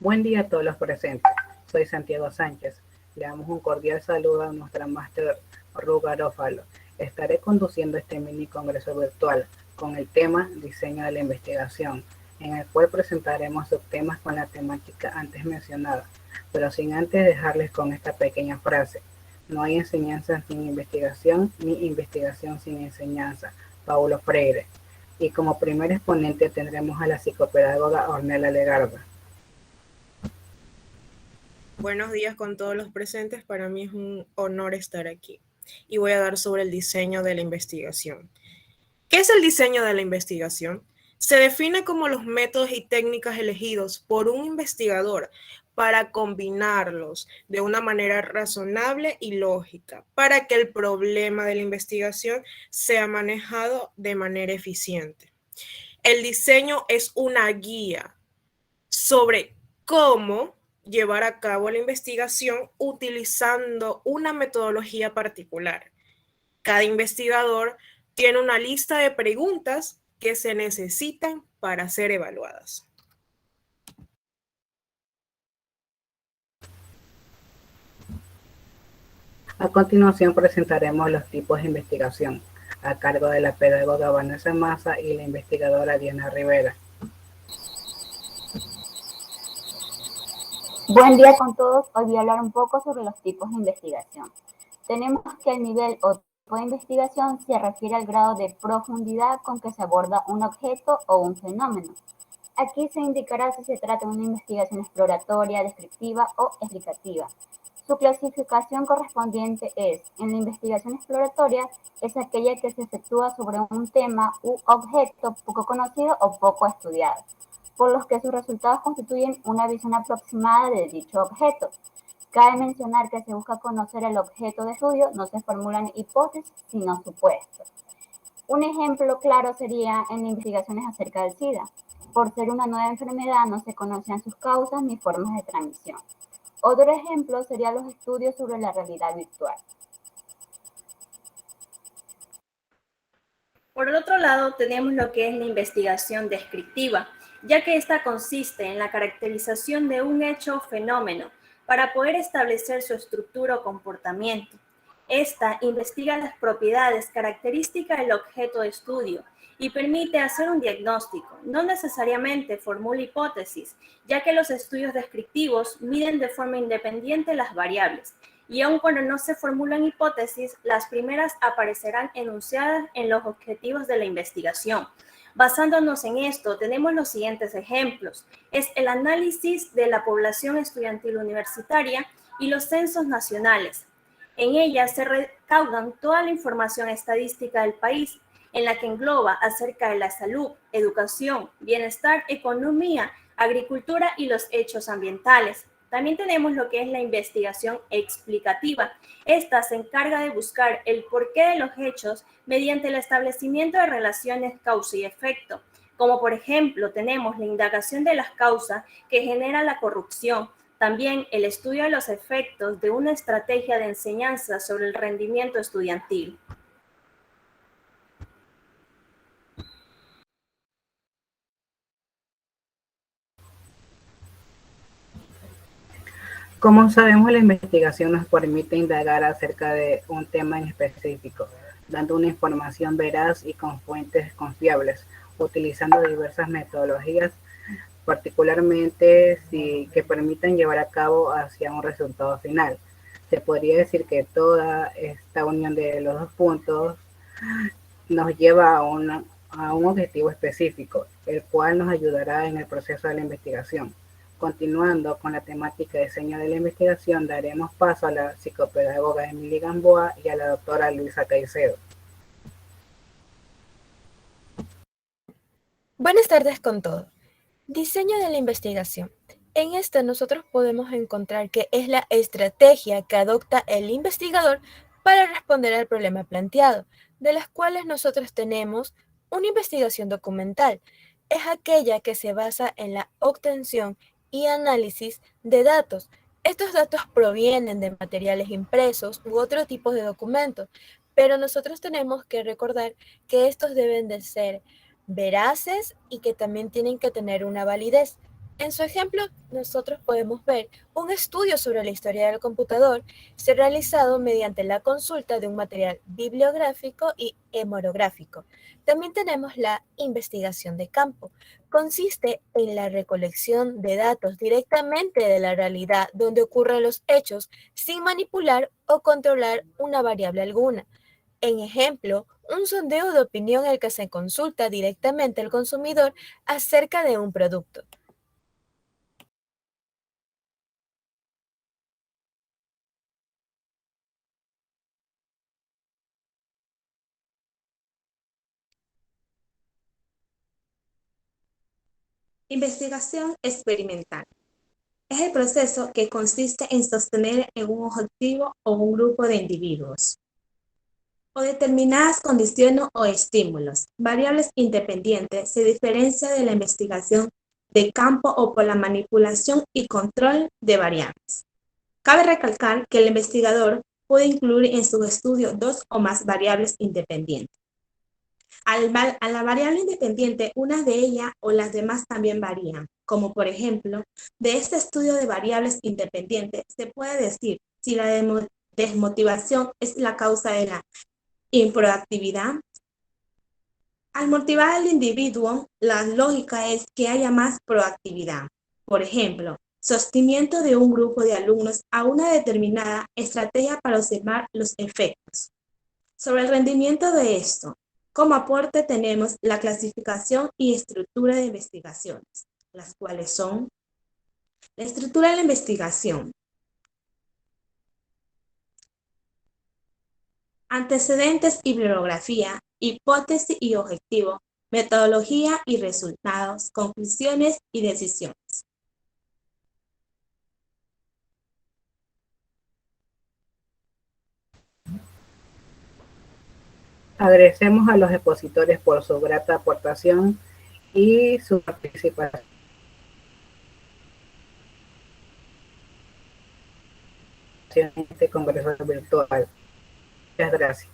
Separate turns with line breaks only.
Buen día a todos los presentes. Soy Santiago Sánchez. Le damos un cordial saludo a nuestra máster Ruga Garófalo. Estaré conduciendo este mini congreso virtual con el tema Diseño de la investigación, en el cual presentaremos subtemas con la temática antes mencionada, pero sin antes dejarles con esta pequeña frase. No hay enseñanza sin investigación, ni investigación sin enseñanza. Paulo Freire. Y como primer exponente tendremos a la psicopedagoga Ornella Legarda.
Buenos días con todos los presentes. Para mí es un honor estar aquí y voy a dar sobre el diseño de la investigación. ¿Qué es el diseño de la investigación? Se define como los métodos y técnicas elegidos por un investigador para combinarlos de una manera razonable y lógica para que el problema de la investigación sea manejado de manera eficiente. El diseño es una guía sobre cómo llevar a cabo la investigación utilizando una metodología particular. Cada investigador tiene una lista de preguntas que se necesitan para ser evaluadas.
A continuación presentaremos los tipos de investigación, a cargo de la pedagoga Vanessa Massa y la investigadora Diana Rivera.
Buen día con todos. Hoy voy a hablar un poco sobre los tipos de investigación. Tenemos que el nivel o tipo de investigación se refiere al grado de profundidad con que se aborda un objeto o un fenómeno. Aquí se indicará si se trata de una investigación exploratoria, descriptiva o explicativa. Su clasificación correspondiente es, en la investigación exploratoria, es aquella que se efectúa sobre un tema u objeto poco conocido o poco estudiado, por los que sus resultados constituyen una visión aproximada de dicho objeto. Cabe mencionar que se busca conocer el objeto de estudio, no se formulan hipótesis, sino supuestos. Un ejemplo claro sería en investigaciones acerca del SIDA. Por ser una nueva enfermedad, no se conocían sus causas ni formas de transmisión. Otro ejemplo serían los estudios sobre la realidad virtual.
Por el otro lado, tenemos lo que es la investigación descriptiva, ya que esta consiste en la caracterización de un hecho o fenómeno para poder establecer su estructura o comportamiento. Esta investiga las propiedades características del objeto de estudio y permite hacer un diagnóstico. No necesariamente formula hipótesis, ya que los estudios descriptivos miden de forma independiente las variables, y aun cuando no se formulan hipótesis, las primeras aparecerán enunciadas en los objetivos de la investigación. Basándonos en esto, tenemos los siguientes ejemplos. Es el análisis de la población estudiantil universitaria y los censos nacionales. En ella se recaudan toda la información estadística del país, en la que engloba acerca de la salud, educación, bienestar, economía, agricultura y los hechos ambientales. También tenemos lo que es la investigación explicativa. Esta se encarga de buscar el porqué de los hechos mediante el establecimiento de relaciones causa y efecto, como por ejemplo tenemos la indagación de las causas que genera la corrupción, también el estudio de los efectos de una estrategia de enseñanza sobre el rendimiento estudiantil.
Como sabemos, la investigación nos permite indagar acerca de un tema en específico, dando una información veraz y con fuentes confiables, utilizando diversas metodologías, particularmente que permitan llevar a cabo hacia un resultado final. Se podría decir que toda esta unión de los dos puntos nos lleva a un objetivo específico, el cual nos ayudará en el proceso de la investigación. Continuando con la temática de diseño de la investigación, daremos paso a la psicopedagoga Emily Gamboa y a la doctora Luisa Caicedo.
Buenas tardes con todos. Diseño de la investigación. En esta nosotros podemos encontrar que es la estrategia que adopta el investigador para responder al problema planteado, de las cuales nosotros tenemos una investigación documental. Es aquella que se basa en la obtención y análisis de datos. Estos datos provienen de materiales impresos u otro tipo de documentos, pero nosotros tenemos que recordar que estos deben de ser veraces y que también tienen que tener una validez. En su ejemplo, nosotros podemos ver un estudio sobre la historia del computador ser realizado mediante la consulta de un material bibliográfico y hemorográfico. También tenemos la investigación de campo. Consiste en la recolección de datos directamente de la realidad donde ocurren los hechos sin manipular o controlar una variable alguna. En ejemplo, un sondeo de opinión en el que se consulta directamente al consumidor acerca de un producto.
Investigación experimental. Es el proceso que consiste en sostener en un objetivo o un grupo de individuos o determinadas condiciones o estímulos. Variables independientes se diferencia de la investigación de campo o por la manipulación y control de variables. Cabe recalcar que el investigador puede incluir en su estudio dos o más variables independientes. A la variable independiente, una de ellas o las demás también varían, como por ejemplo, de este estudio de variables independientes se puede decir si la desmotivación es la causa de la improactividad. Al motivar al individuo, la lógica es que haya más proactividad. Por ejemplo, sostenimiento de un grupo de alumnos a una determinada estrategia para observar los efectos. Sobre el rendimiento de esto, como aporte tenemos la clasificación y estructura de investigaciones, las cuales son la estructura de la investigación, antecedentes y bibliografía, hipótesis y objetivo, metodología y resultados, conclusiones y decisiones.
Agradecemos a los expositores por su grata aportación y su participación en este congreso virtual. Muchas gracias.